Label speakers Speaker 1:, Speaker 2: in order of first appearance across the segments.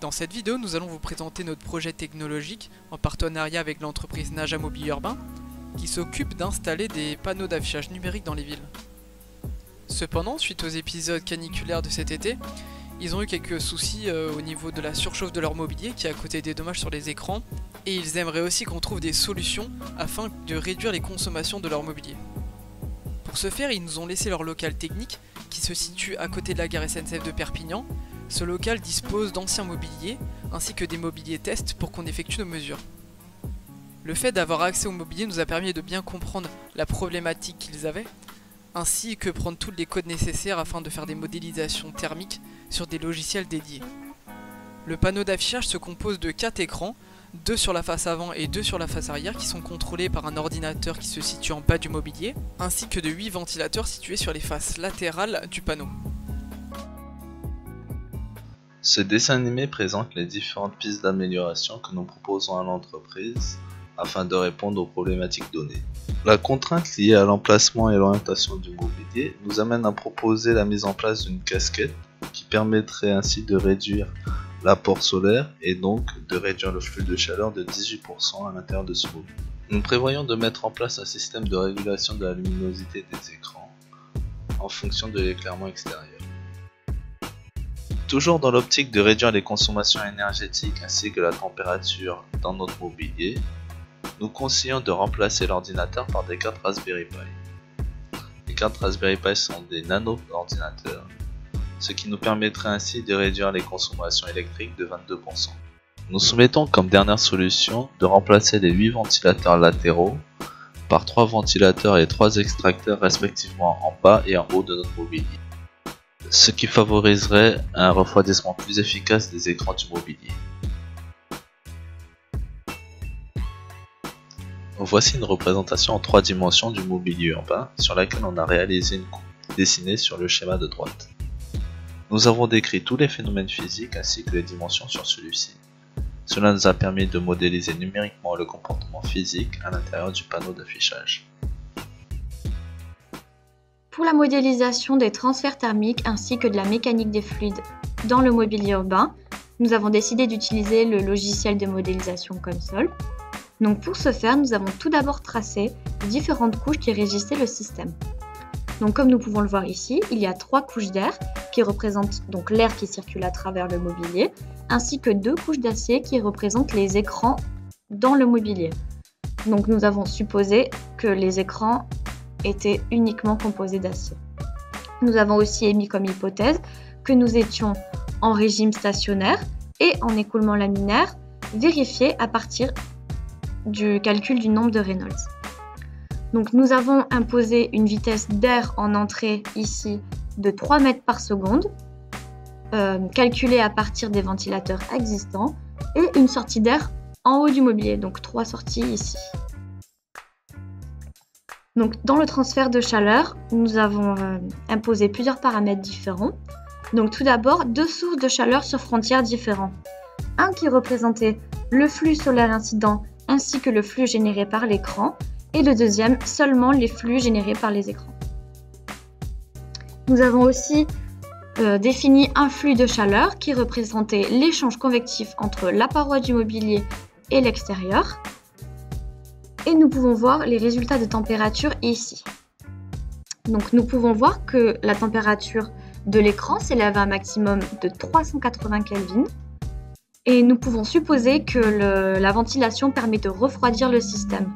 Speaker 1: Dans cette vidéo, nous allons vous présenter notre projet technologique en partenariat avec l'entreprise Naja Mobilier Urbain qui s'occupe d'installer des panneaux d'affichage numérique dans les villes. Cependant, suite aux épisodes caniculaires de cet été, ils ont eu quelques soucis au niveau de la surchauffe de leur mobilier qui a causé des dommages sur les écrans et ils aimeraient aussi qu'on trouve des solutions afin de réduire les consommations de leur mobilier. Pour ce faire, ils nous ont laissé leur local technique qui se situe à côté de la gare SNCF de Perpignan. Ce local dispose d'anciens mobiliers ainsi que des mobiliers tests pour qu'on effectue nos mesures. Le fait d'avoir accès au mobilier nous a permis de bien comprendre la problématique qu'ils avaient, ainsi que prendre tous les codes nécessaires afin de faire des modélisations thermiques sur des logiciels dédiés. Le panneau d'affichage se compose de 4 écrans, 2 sur la face avant et 2 sur la face arrière qui sont contrôlés par un ordinateur qui se situe en bas du mobilier, ainsi que de 8 ventilateurs situés sur les faces latérales du panneau.
Speaker 2: Ce dessin animé présente les différentes pistes d'amélioration que nous proposons à l'entreprise afin de répondre aux problématiques données. La contrainte liée à l'emplacement et l'orientation du mobilier nous amène à proposer la mise en place d'une casquette qui permettrait ainsi de réduire l'apport solaire et donc de réduire le flux de chaleur de 18% à l'intérieur de ce mobilier. Nous prévoyons de mettre en place un système de régulation de la luminosité des écrans en fonction de l'éclairement extérieur. Toujours dans l'optique de réduire les consommations énergétiques ainsi que la température dans notre mobilier, nous conseillons de remplacer l'ordinateur par des cartes Raspberry Pi. Les cartes Raspberry Pi sont des nano-ordinateurs, ce qui nous permettrait ainsi de réduire les consommations électriques de 22%. Nous soumettons comme dernière solution de remplacer les 8 ventilateurs latéraux par 3 ventilateurs et 3 extracteurs respectivement en bas et en haut de notre mobilier, ce qui favoriserait un refroidissement plus efficace des écrans du mobilier. Voici une représentation en 3 dimensions du mobilier urbain sur laquelle on a réalisé une coupe dessinée sur le schéma de droite. Nous avons décrit tous les phénomènes physiques ainsi que les dimensions sur celui-ci. Cela nous a permis de modéliser numériquement le comportement physique à l'intérieur du panneau d'affichage.
Speaker 3: Pour la modélisation des transferts thermiques ainsi que de la mécanique des fluides dans le mobilier urbain, nous avons décidé d'utiliser le logiciel de modélisation COMSOL. Donc pour ce faire, nous avons tout d'abord tracé les différentes couches qui régissaient le système. Donc comme nous pouvons le voir ici, il y a 3 couches d'air qui représentent donc l'air qui circule à travers le mobilier, ainsi que 2 couches d'acier qui représentent les écrans dans le mobilier. Donc nous avons supposé que les écrans étaient uniquement composés d'acier. Nous avons aussi émis comme hypothèse que nous étions en régime stationnaire et en écoulement laminaire vérifié à partir du calcul du nombre de Reynolds. Donc nous avons imposé une vitesse d'air en entrée ici de 3 mètres par seconde, calculée à partir des ventilateurs existants, et une sortie d'air en haut du mobilier, donc 3 sorties ici. Donc dans le transfert de chaleur, nous avons imposé plusieurs paramètres différents. Donc tout d'abord, 2 sources de chaleur sur frontières différents. Un qui représentait le flux solaire incident ainsi que le flux généré par l'écran, et le deuxième, seulement les flux générés par les écrans. Nous avons aussi défini un flux de chaleur qui représentait l'échange convectif entre la paroi du mobilier et l'extérieur. Et nous pouvons voir les résultats de température ici. Donc nous pouvons voir que la température de l'écran s'élève à un maximum de 380 Kelvin. Et nous pouvons supposer que la ventilation permet de refroidir le système.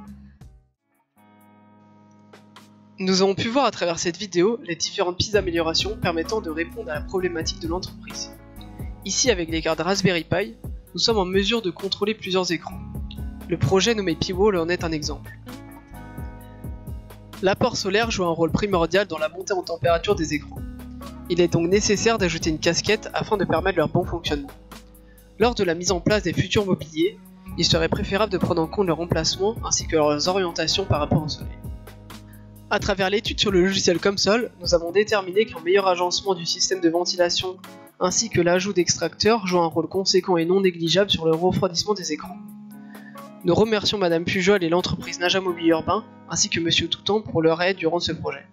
Speaker 1: Nous avons pu voir à travers cette vidéo les différentes pistes d'amélioration permettant de répondre à la problématique de l'entreprise. Ici, avec les cartes Raspberry Pi, nous sommes en mesure de contrôler plusieurs écrans. Le projet nommé P-Wall en est un exemple. L'apport solaire joue un rôle primordial dans la montée en température des écrans. Il est donc nécessaire d'ajouter une casquette afin de permettre leur bon fonctionnement. Lors de la mise en place des futurs mobiliers, il serait préférable de prendre en compte leur emplacement ainsi que leurs orientations par rapport au soleil. A travers l'étude sur le logiciel COMSOL, nous avons déterminé qu'un meilleur agencement du système de ventilation ainsi que l'ajout d'extracteurs joue un rôle conséquent et non négligeable sur le refroidissement des écrans. Nous remercions Madame Pujol et l'entreprise Naja Mobilier Urbain ainsi que Monsieur Toutan pour leur aide durant ce projet.